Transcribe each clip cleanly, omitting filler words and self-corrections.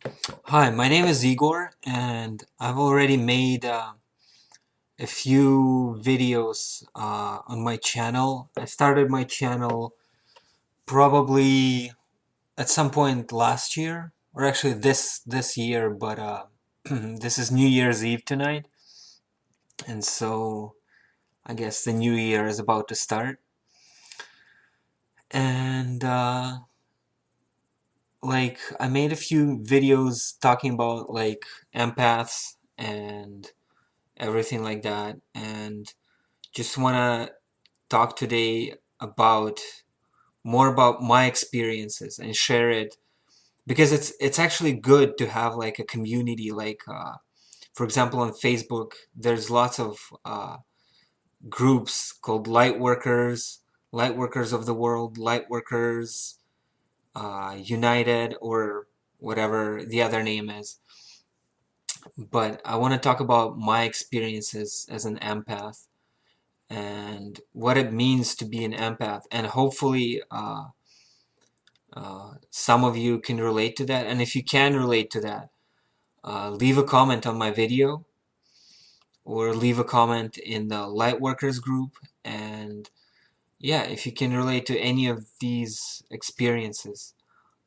Hi, my name is Igor, and I've already made a few videos on my channel. I started my channel probably at some point last year, or actually this year, but this is New Year's Eve tonight, and so I guess the new year is about to start. And like I made a few videos talking about like empaths and everything like that, and just want to talk today about more about my experiences and share it because it's actually good to have like a community like for example on Facebook there's lots of groups called light workers of the world, light workers united, or whatever the other name is. But I want to talk about my experiences as an empath and what it means to be an empath, and hopefully some of you can relate to that. And if you can relate to that, leave a comment on my video or leave a comment in the Lightworkers group. And yeah, if you can relate to any of these experiences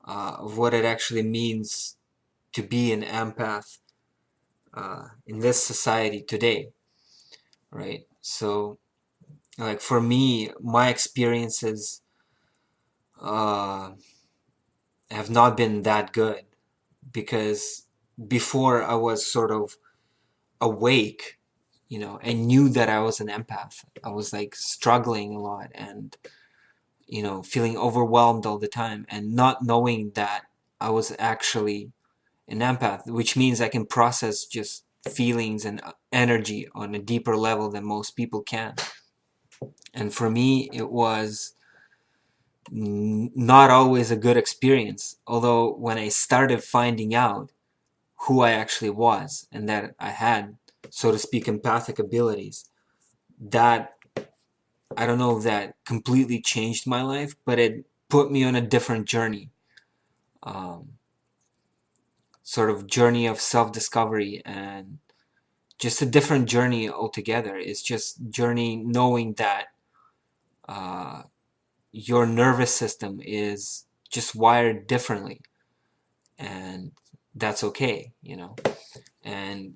of what it actually means to be an empath in this society today, right? So, like for me, my experiences uh, have not been that good because before I was sort of awake, I knew that I was an empath. I was like struggling a lot and, feeling overwhelmed all the time and not knowing that I was actually an empath, which means I can process just feelings and energy on a deeper level than most people can. And for me, it was not always a good experience. Although when I started finding out who I actually was and that I had, so to speak, empathic abilities, that I don't know if that completely changed my life, but it put me on a different journey, um, sort of journey of self-discovery, and just a different journey altogether. It's just journey knowing that uh, your nervous system is just wired differently, and that's okay. And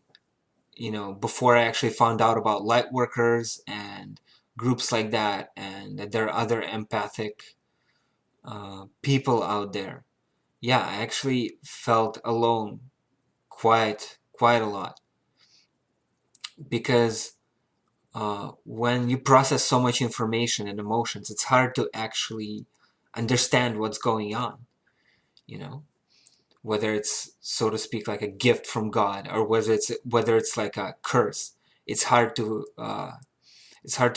before I actually found out about light workers and groups like that, and that there are other empathic people out there, yeah, I actually felt alone quite a lot because when you process so much information and emotions, it's hard to actually understand what's going on, you know, whether it's, so to speak, like a gift from God or whether it's like a curse. It's hard to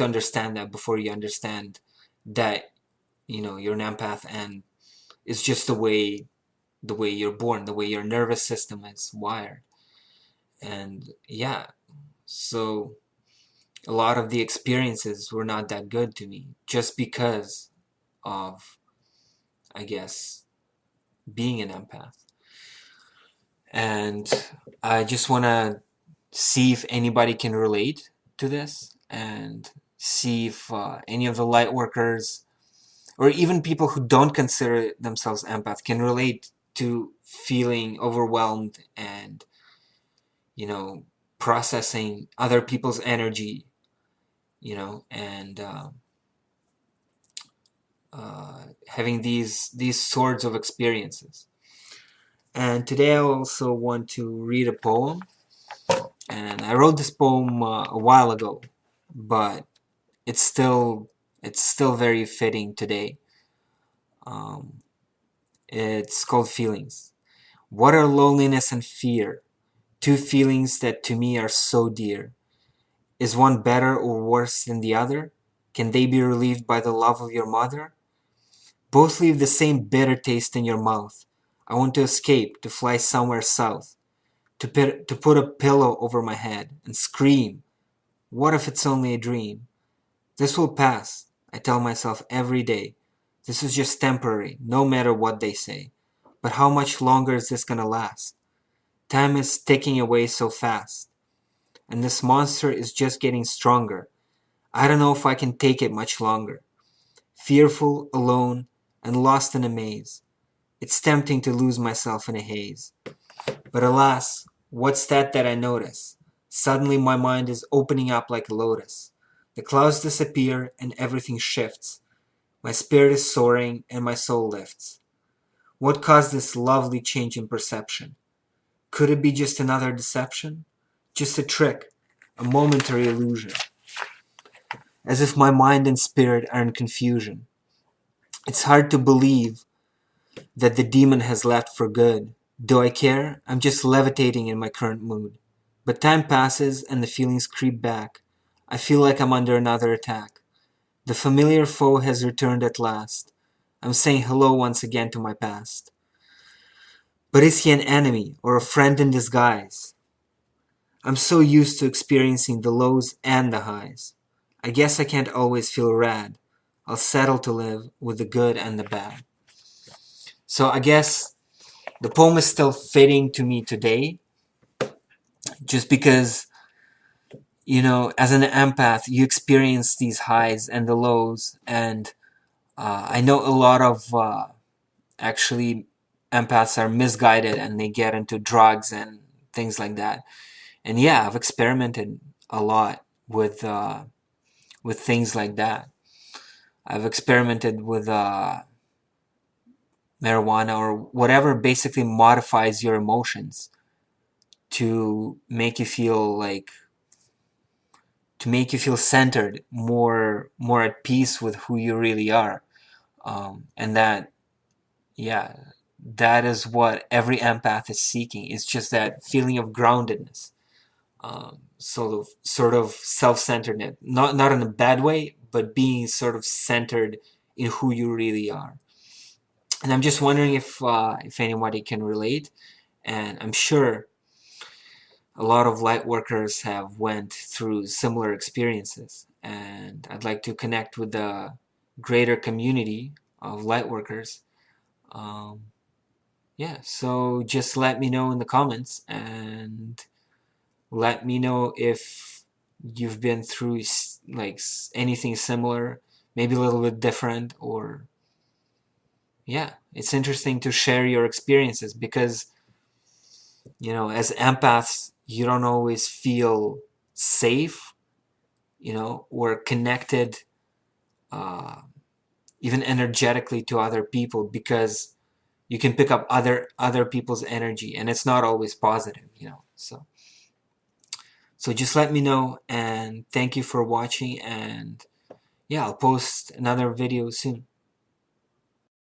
understand that before you understand that you're an empath, and it's just the way you're born, the way your nervous system is wired. And yeah, so a lot of the experiences were not that good to me just because of, I guess, being an empath. And I just want to see if anybody can relate to this, and see if any of the light workers or even people who don't consider themselves empath can relate to feeling overwhelmed and processing other people's energy, and having these sorts of experiences. And today I also want to read a poem, and I wrote this poem a while ago, but it's still it's still very fitting today. Um, it's called Feelings. What are loneliness and fear? Two feelings that to me are so dear. Is one better or worse than the other? Can they be relieved by the love of your mother? Both leave the same bitter taste in your mouth. I want to escape, to fly somewhere south, to put a pillow over my head and scream. What if it's only a dream? This will pass, I tell myself every day. This is just temporary, no matter what they say. but how much longer is this gonna last? Time is ticking away so fast, and this monster is just getting stronger. I don't know if I can take it much longer. Fearful, alone, and lost in a maze. It's tempting to lose myself in a haze. But alas, what's that I notice? Suddenly my mind is opening up like a lotus. The clouds disappear and everything shifts. My spirit is soaring and my soul lifts. What caused this lovely change in perception? Could it be just another deception? Just a trick, a momentary illusion? As if my mind and spirit are in confusion. It's hard to believe that the demon has left for good. Do I care? I'm just levitating in my current mood. But time passes and the feelings creep back. I feel like I'm under another attack. The familiar foe has returned at last. I'm saying hello once again to my past. But is he an enemy or a friend in disguise? I'm so used to experiencing the lows and the highs. I guess I can't always feel rad. I'll settle to live with the good and the bad. So I guess the poem is still fitting to me today, just because, as an empath, you experience these highs and the lows, and I know a lot of actually empaths are misguided and they get into drugs and things like that. And yeah, I've experimented a lot with things like that. I've experimented with marijuana or whatever basically modifies your emotions to make you feel centered, more at peace with who you really are. And that, yeah, that is what every empath is seeking. It's just that feeling of groundedness, sort of self-centeredness, not in a bad way, but being sort of centered in who you really are. And I'm just wondering if anybody can relate. And I'm sure a lot of light workers have went through similar experiences, and I'd like to connect with the greater community of light workers. Yeah, so just let me know in the comments, and let me know if you've been through anything similar, maybe a little bit different, or yeah, it's interesting to share your experiences, because as empaths, you don't always feel safe, or connected, even energetically, to other people, because you can pick up other people's energy, and it's not always positive, so just let me know, and thank you for watching, and yeah, I'll post another video soon.